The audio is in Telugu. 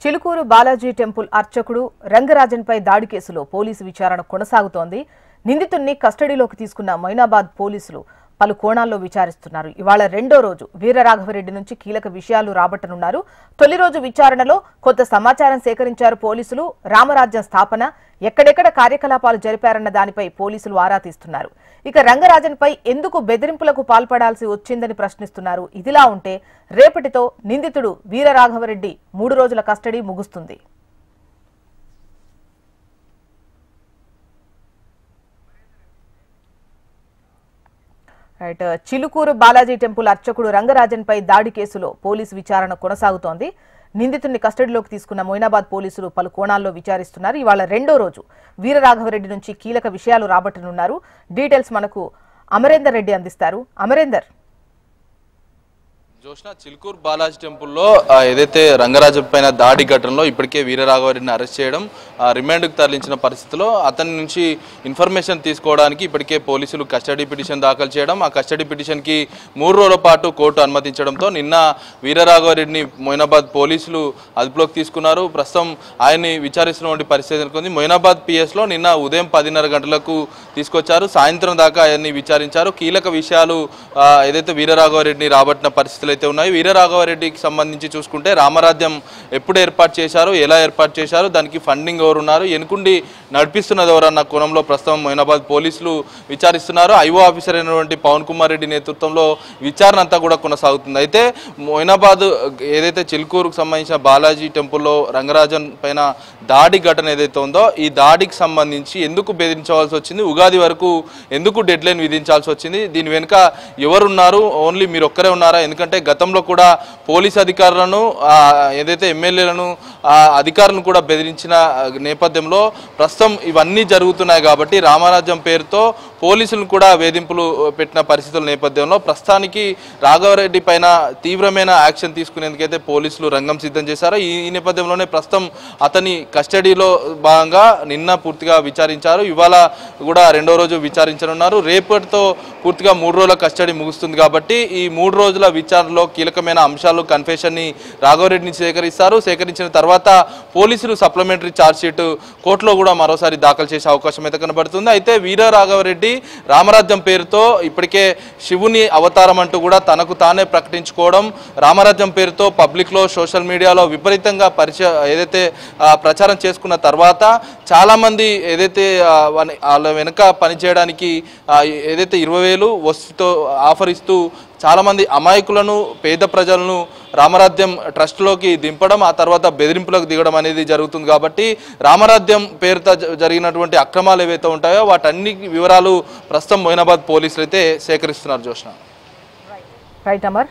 చిలుకూరు బాలాజీ టెంపుల్ అర్చకుడు రంగరాజన్పై దాడి కేసులో పోలీసు విచారణ కొనసాగుతోంది. నిందితుడిని కస్టడీలోకి తీసుకున్న మొయినాబాద్ పోలీసులు పలు కోణాల్లో విచారిస్తున్నారు. ఇవాళ రెండో రోజు వీరరాఘవరెడ్డి నుంచి కీలక విషయాలు రాబట్టనున్నారు. తొలి రోజు విచారణలో కొంత సమాచారం సేకరించారు పోలీసులు. రామరాజ్యం స్థాపన, ఎక్కడెక్కడ కార్యకలాపాలు జరిపారన్న దానిపై పోలీసులు ఆరా తీస్తున్నారు. ఇక రంగరాజన్పై ఎందుకు బెదిరింపులకు పాల్పడాల్సి వచ్చిందని ప్రశ్నిస్తున్నారు. ఇదిలా ఉంటే రేపటితో నిందితుడు వీరరాఘవరెడ్డి 3 రోజుల కస్టడీ ముగుస్తుంది. చిలుకూరు బాలాజీ టెంపుల్ అర్చకుడు రంగరాజన్పై దాడి కేసులో పోలీసు విచారణ కొనసాగుతోంది. నిందితుడిని కస్టడీలోకి తీసుకున్న మొయినాబాద్ పోలీసులు పలు కోణాల్లో విచారిస్తున్నారు. ఇవాళ రెండో రోజు వీరరాఘవరెడ్డి నుంచి కీలక విషయాలు రాబట్టనున్నారు. డీటెయిల్స్ మనకు అమరేందర్ రెడ్డి అందిస్తారు. అమరేందర్. జోష్న, చిలుకూరు బాలాజీ టెంపుల్లో ఏదైతే రంగరాజన్ పైన దాడి ఘటనలో ఇప్పటికే వీరరాఘవరెడ్డిని అరెస్ట్ చేయడం, రిమాండ్కు తరలించిన పరిస్థితిలో అతని నుంచి ఇన్ఫర్మేషన్ తీసుకోవడానికి ఇప్పటికే పోలీసులు కస్టడీ పిటిషన్ దాఖలు చేయడం, ఆ కస్టడీ పిటిషన్కి 3 రోజుల పాటు కోర్టు అనుమతించడంతో నిన్న వీరరాఘవరెడ్డిని మొయినాబాద్ పోలీసులు అదుపులోకి తీసుకున్నారు. ప్రస్తుతం ఆయన్ని విచారిస్తున్నటువంటి పరిస్థితి నెలకొంది. మొయినాబాద్ పిఎస్లో నిన్న ఉదయం 10:30 గంటలకు తీసుకొచ్చారు. సాయంత్రం దాకా ఆయన్ని విచారించారు. కీలక విషయాలు ఏదైతే వీరరాఘవరెడ్డిని రాబట్టిన పరిస్థితులు అయితే ఉన్నాయి. వీరరాఘవరెడ్డికి సంబంధించి చూసుకుంటే రామరాజ్యం ఎప్పుడు ఏర్పాటు చేశారు, ఎలా ఏర్పాటు చేశారు, దానికి ఫండింగ్ ఎవరున్నారు, ఎనుకుండి నడిపిస్తున్నది ఎవరన్న కోణంలో ప్రస్తుతం మొయినాబాద్ పోలీసులు విచారిస్తున్నారు. ఐఓ ఆఫీసర్ అయినటువంటి పవన్ కుమార్ రెడ్డి నేతృత్వంలో విచారణ అంతా కూడా కొనసాగుతుంది. అయితే మొయినాబాద్ ఏదైతే చిలుకూరుకు సంబంధించిన బాలాజీ టెంపుల్లో రంగరాజన్ పైన దాడి ఘటన ఏదైతే ఉందో, ఈ దాడికి సంబంధించి ఎందుకు బెదిరించవలసి వచ్చింది, ఉగాది వరకు ఎందుకు డెడ్ లైన్ విధించాల్సి వచ్చింది, దీని వెనుక ఎవరున్నారు, ఓన్లీ మీరు ఒక్కరే ఉన్నారా? ఎందుకంటే గతంలో కూడా పోలీస్ అధికారులను ఏదైతే ఎమ్మెల్యేలను అధికారులను కూడా బెదిరించిన నేపథ్యంలో ప్రస్తుతం ఇవన్నీ జరుగుతున్నాయి. కాబట్టి రామరాజ్యం పేరుతో పోలీసులను కూడా వేధింపులు పెట్టిన పరిస్థితుల నేపథ్యంలో ప్రస్తుతానికి రాఘవరెడ్డి పైన తీవ్రమైన యాక్షన్ తీసుకునేందుకైతే పోలీసులు రంగం సిద్ధం చేశారు. ఈ నేపథ్యంలోనే ప్రస్తుతం అతని కస్టడీలో భాగంగా నిన్న పూర్తిగా విచారించారు. ఇవాళ కూడా రెండో రోజు విచారించనున్నారు. రేపటితో పూర్తిగా 3 రోజుల కస్టడీ ముగుస్తుంది. కాబట్టి ఈ 3 రోజుల విచారణలో కీలకమైన అంశాలు కన్ఫెషన్ని రాఘవరెడ్డిని సేకరిస్తారు. సేకరించిన తర్వాత పోలీసులు సప్లిమెంటరీ ఛార్జ్షీట్ కోర్టులో కూడా మరోసారి దాఖలు చేసే అవకాశం అయితే కనబడుతుంది. అయితే వీరరాఘవరెడ్డి రామరాజ్యం పేరుతో ఇప్పటికే శివుని అవతారం అంటూ కూడా తనకు తానే ప్రకటించుకోవడం, రామరాజ్యం పేరుతో పబ్లిక్లో సోషల్ మీడియాలో విపరీతంగా ఏదైతే ప్రచారం చేసుకున్న తర్వాత చాలామంది ఏదైతే వాళ్ళ వెనుక పనిచేయడానికి ఏదైతే 20,000 వస్తుతో ఆఫర్ ఇస్తూ చాలామంది అమాయకులను, పేద ప్రజలను రామరాజ్యం ట్రస్ట్లోకి దింపడం, ఆ తర్వాత బెదిరింపులకు దిగడం అనేది జరుగుతుంది. కాబట్టి రామరాజ్యం పేరుతో జరిగినటువంటి అక్రమాలు ఏవైతే ఉంటాయో వాటన్ని వివరాలు ప్రస్తుతం మొయినాబాద్ పోలీసులు అయితే సేకరిస్తున్నారు. జోష్న. రైట్ అమర్.